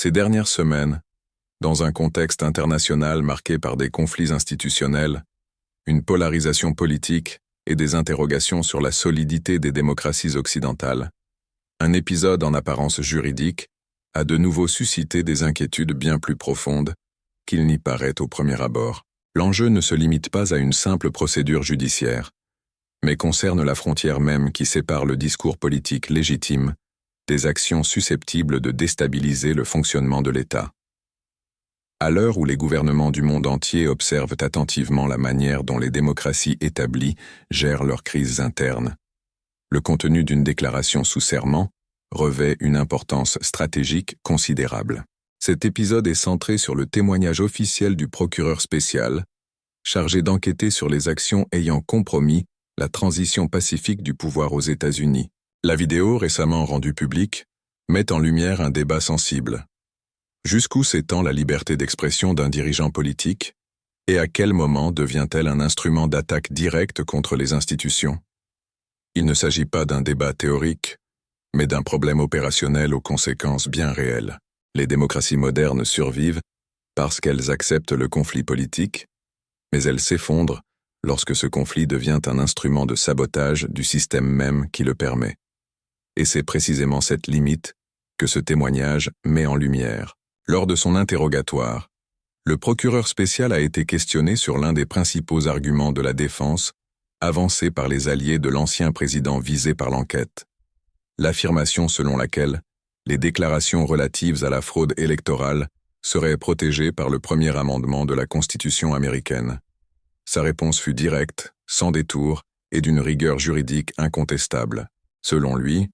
Ces dernières semaines, dans un contexte international marqué par des conflits institutionnels, une polarisation politique et des interrogations sur la solidité des démocraties occidentales, un épisode en apparence juridique a de nouveau suscité des inquiétudes bien plus profondes qu'il n'y paraît au premier abord. L'enjeu ne se limite pas à une simple procédure judiciaire, mais concerne la frontière même qui sépare le discours politique légitime des actions susceptibles de déstabiliser le fonctionnement de l'État. À l'heure où les gouvernements du monde entier observent attentivement la manière dont les démocraties établies gèrent leurs crises internes, le contenu d'une déclaration sous serment revêt une importance stratégique considérable. Cet épisode est centré sur le témoignage officiel du procureur spécial, chargé d'enquêter sur les actions ayant compromis la transition pacifique du pouvoir aux États-Unis. La vidéo, récemment rendue publique, met en lumière un débat sensible. Jusqu'où s'étend la liberté d'expression d'un dirigeant politique, et à quel moment devient-elle un instrument d'attaque directe contre les institutions? Il ne s'agit pas d'un débat théorique, mais d'un problème opérationnel aux conséquences bien réelles. Les démocraties modernes survivent parce qu'elles acceptent le conflit politique, mais elles s'effondrent lorsque ce conflit devient un instrument de sabotage du système même qui le permet. Et c'est précisément cette limite que ce témoignage met en lumière. Lors de son interrogatoire, le procureur spécial a été questionné sur l'un des principaux arguments de la défense avancés par les alliés de l'ancien président visé par l'enquête. L'affirmation selon laquelle les déclarations relatives à la fraude électorale seraient protégées par le premier amendement de la Constitution américaine. Sa réponse fut directe, sans détour et d'une rigueur juridique incontestable. Selon lui,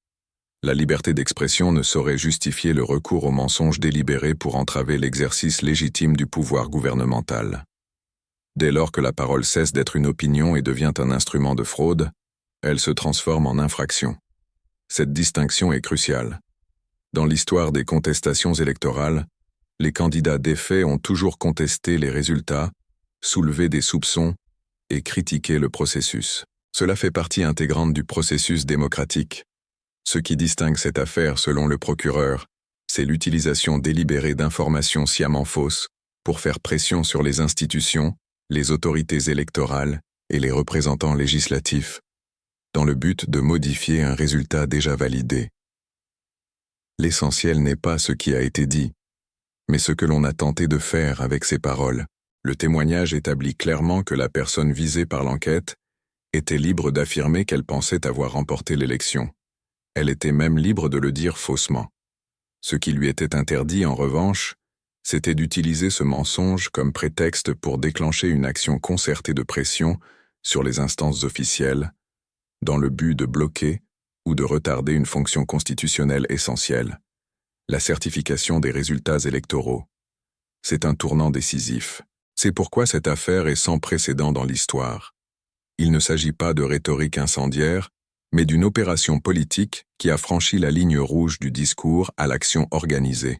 la liberté d'expression ne saurait justifier le recours au mensonge délibéré pour entraver l'exercice légitime du pouvoir gouvernemental. Dès lors que la parole cesse d'être une opinion et devient un instrument de fraude, elle se transforme en infraction. Cette distinction est cruciale. Dans l'histoire des contestations électorales, les candidats des faits ont toujours contesté les résultats, soulevé des soupçons et critiqué le processus. Cela fait partie intégrante du processus démocratique. Ce qui distingue cette affaire, selon le procureur, c'est l'utilisation délibérée d'informations sciemment fausses pour faire pression sur les institutions, les autorités électorales et les représentants législatifs, dans le but de modifier un résultat déjà validé. L'essentiel n'est pas ce qui a été dit, mais ce que l'on a tenté de faire avec ces paroles. Le témoignage établit clairement que la personne visée par l'enquête était libre d'affirmer qu'elle pensait avoir remporté l'élection. Elle était même libre de le dire faussement. Ce qui lui était interdit, en revanche, c'était d'utiliser ce mensonge comme prétexte pour déclencher une action concertée de pression sur les instances officielles, dans le but de bloquer ou de retarder une fonction constitutionnelle essentielle, la certification des résultats électoraux. C'est un tournant décisif. C'est pourquoi cette affaire est sans précédent dans l'histoire. Il ne s'agit pas de rhétorique incendiaire, mais d'une opération politique qui a franchi la ligne rouge du discours à l'action organisée.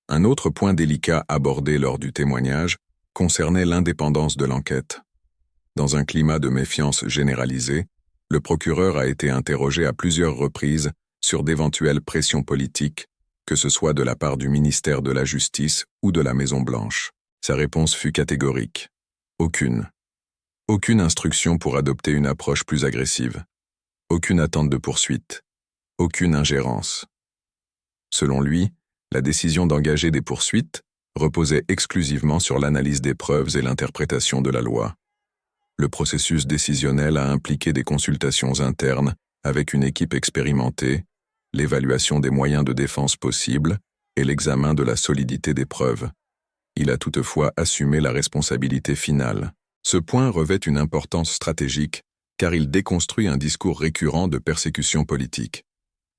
Un autre point délicat abordé lors du témoignage concernait l'indépendance de l'enquête. Dans un climat de méfiance généralisée, le procureur a été interrogé à plusieurs reprises sur d'éventuelles pressions politiques, que ce soit de la part du ministère de la Justice ou de la Maison-Blanche. Sa réponse fut catégorique. Aucune. Aucune instruction pour adopter une approche plus agressive. Aucune attente de poursuite. Aucune ingérence. Selon lui, la décision d'engager des poursuites reposait exclusivement sur l'analyse des preuves et l'interprétation de la loi. Le processus décisionnel a impliqué des consultations internes avec une équipe expérimentée, l'évaluation des moyens de défense possibles et l'examen de la solidité des preuves. Il a toutefois assumé la responsabilité finale. Ce point revêt une importance stratégique car il déconstruit un discours récurrent de persécution politique.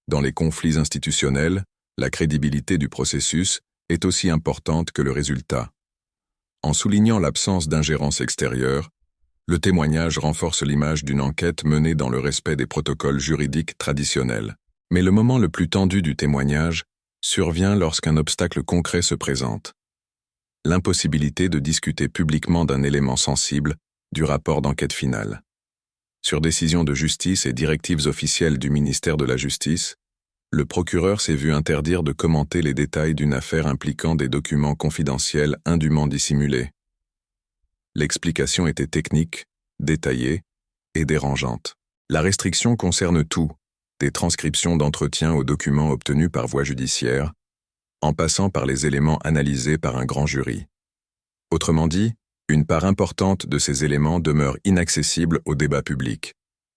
Dans les conflits institutionnels, la crédibilité du processus est aussi importante que le résultat. En soulignant l'absence d'ingérence extérieure, le témoignage renforce l'image d'une enquête menée dans le respect des protocoles juridiques traditionnels. Mais le moment le plus tendu du témoignage survient lorsqu'un obstacle concret se présente. L'impossibilité de discuter publiquement d'un élément sensible du rapport d'enquête finale. Sur décision de justice et directives officielles du ministère de la Justice, Le procureur s'est vu interdire de commenter les détails d'une affaire impliquant des documents confidentiels indûment dissimulés. L'explication était technique, détaillée et dérangeante. La restriction concerne tout, des transcriptions d'entretiens aux documents obtenus par voie judiciaire, en passant par les éléments analysés par un grand jury. Autrement dit, une part importante de ces éléments demeure inaccessible au débat public,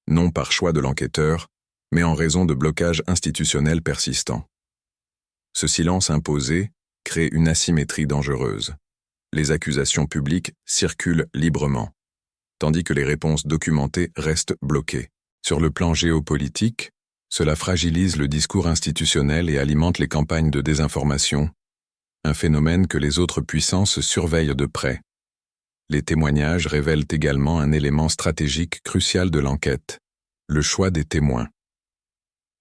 non par choix de l'enquêteur, mais en raison de blocages institutionnels persistants. Ce silence imposé crée une asymétrie dangereuse. Les accusations publiques circulent librement, tandis que les réponses documentées restent bloquées. Sur le plan géopolitique, cela fragilise le discours institutionnel et alimente les campagnes de désinformation, un phénomène que les autres puissances surveillent de près. Les témoignages révèlent également un élément stratégique crucial de l'enquête, le choix des témoins.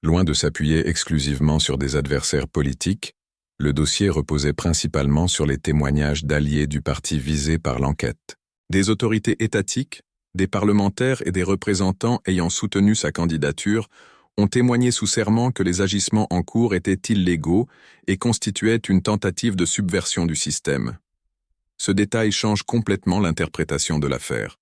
Loin de s'appuyer exclusivement sur des adversaires politiques, le dossier reposait principalement sur les témoignages d'alliés du parti visé par l'enquête. Des autorités étatiques, des parlementaires et des représentants ayant soutenu sa candidature ont témoigné sous serment que les agissements en cours étaient illégaux et constituaient une tentative de subversion du système. Ce détail change complètement l'interprétation de l'affaire.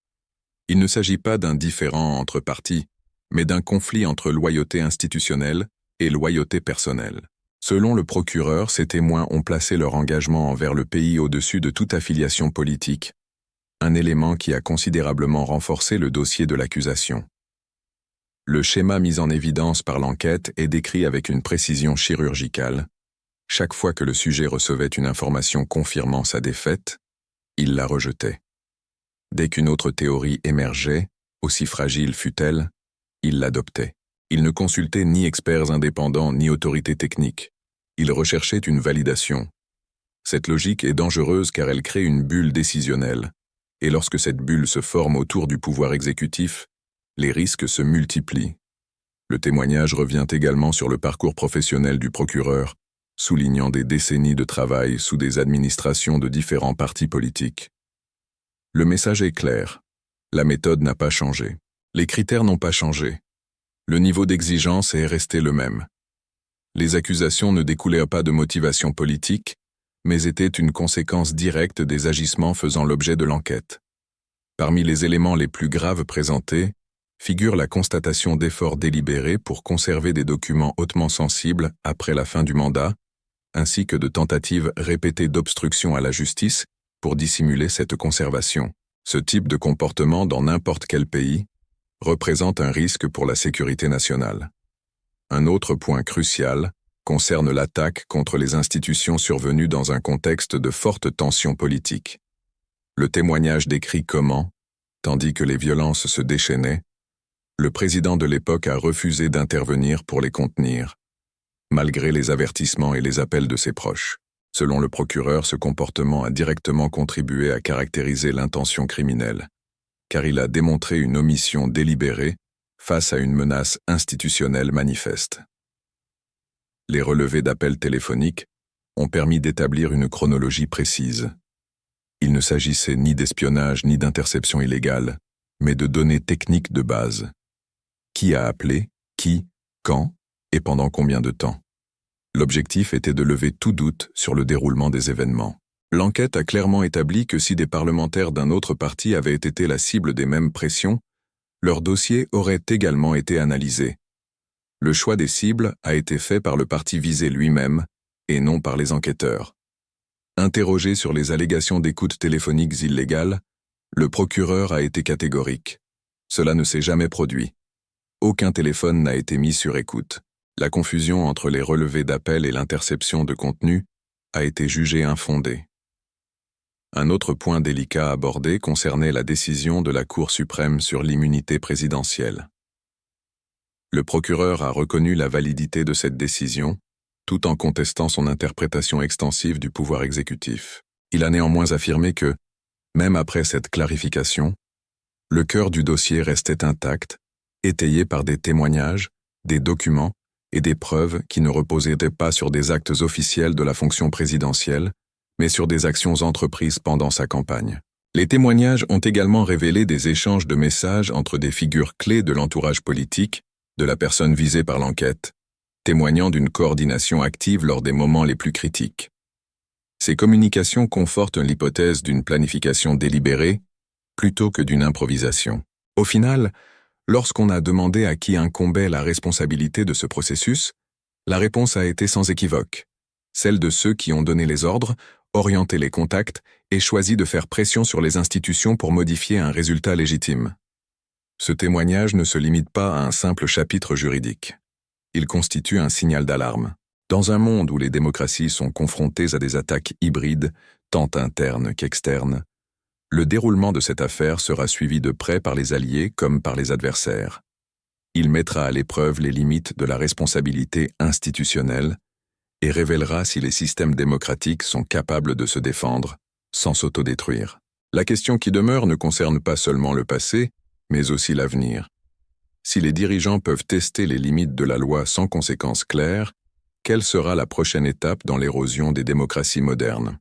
Il ne s'agit pas d'un différend entre partis, mais d'un conflit entre loyauté institutionnelle et loyauté personnelle. Selon le procureur, ces témoins ont placé leur engagement envers le pays au-dessus de toute affiliation politique, un élément qui a considérablement renforcé le dossier de l'accusation. Le schéma mis en évidence par l'enquête est décrit avec une précision chirurgicale. Chaque fois que le sujet recevait une information confirmant sa défaite, il la rejetait. Dès qu'une autre théorie émergeait, aussi fragile fût-elle, il l'adoptait. Il ne consultait ni experts indépendants ni autorités techniques. Il recherchait une validation. Cette logique est dangereuse car elle crée une bulle décisionnelle. Et lorsque cette bulle se forme autour du pouvoir exécutif, les risques se multiplient. Le témoignage revient également sur le parcours professionnel du procureur, soulignant des décennies de travail sous des administrations de différents partis politiques. Le message est clair. La méthode n'a pas changé. Les critères n'ont pas changé. Le niveau d'exigence est resté le même. Les accusations ne découlaient pas de motivations politiques, mais étaient une conséquence directe des agissements faisant l'objet de l'enquête. Parmi les éléments les plus graves présentés, figure la constatation d'efforts délibérés pour conserver des documents hautement sensibles après la fin du mandat, ainsi que de tentatives répétées d'obstruction à la justice pour dissimuler cette conservation. Ce type de comportement dans n'importe quel pays représente un risque pour la sécurité nationale. Un autre point crucial concerne l'attaque contre les institutions survenue dans un contexte de forte tension politique. Le témoignage décrit comment, tandis que les violences se déchaînaient, le président de l'époque a refusé d'intervenir pour les contenir, malgré les avertissements et les appels de ses proches. Selon le procureur, ce comportement a directement contribué à caractériser l'intention criminelle, car il a démontré une omission délibérée face à une menace institutionnelle manifeste. Les relevés d'appels téléphoniques ont permis d'établir une chronologie précise. Il ne s'agissait ni d'espionnage ni d'interception illégale, mais de données techniques de base. Qui a appelé, qui, quand et pendant combien de temps? L'objectif était de lever tout doute sur le déroulement des événements. L'enquête a clairement établi que si des parlementaires d'un autre parti avaient été la cible des mêmes pressions, leur dossier aurait également été analysé. Le choix des cibles a été fait par le parti visé lui-même et non par les enquêteurs. Interrogé sur les allégations d'écoutes téléphoniques illégales, le procureur a été catégorique. Cela ne s'est jamais produit. Aucun téléphone n'a été mis sur écoute. La confusion entre les relevés d'appels et l'interception de contenu a été jugée infondée. Un autre point délicat abordé concernait la décision de la Cour suprême sur l'immunité présidentielle. Le procureur a reconnu la validité de cette décision, tout en contestant son interprétation extensive du pouvoir exécutif. Il a néanmoins affirmé que, même après cette clarification, le cœur du dossier restait intact, étayé par des témoignages, des documents et des preuves qui ne reposaient pas sur des actes officiels de la fonction présidentielle, mais sur des actions entreprises pendant sa campagne. Les témoignages ont également révélé des échanges de messages entre des figures clés de l'entourage politique de la personne visée par l'enquête, témoignant d'une coordination active lors des moments les plus critiques. Ces communications confortent l'hypothèse d'une planification délibérée plutôt que d'une improvisation. Au final, lorsqu'on a demandé à qui incombait la responsabilité de ce processus, la réponse a été sans équivoque, celle de ceux qui ont donné les ordres, orienté les contacts et choisi de faire pression sur les institutions pour modifier un résultat légitime. Ce témoignage ne se limite pas à un simple chapitre juridique. Il constitue un signal d'alarme. Dans un monde où les démocraties sont confrontées à des attaques hybrides, tant internes qu'externes, le déroulement de cette affaire sera suivi de près par les alliés comme par les adversaires. Il mettra à l'épreuve les limites de la responsabilité institutionnelle et révélera si les systèmes démocratiques sont capables de se défendre sans s'autodétruire. La question qui demeure ne concerne pas seulement le passé, mais aussi l'avenir. Si les dirigeants peuvent tester les limites de la loi sans conséquences claires, quelle sera la prochaine étape dans l'érosion des démocraties modernes ?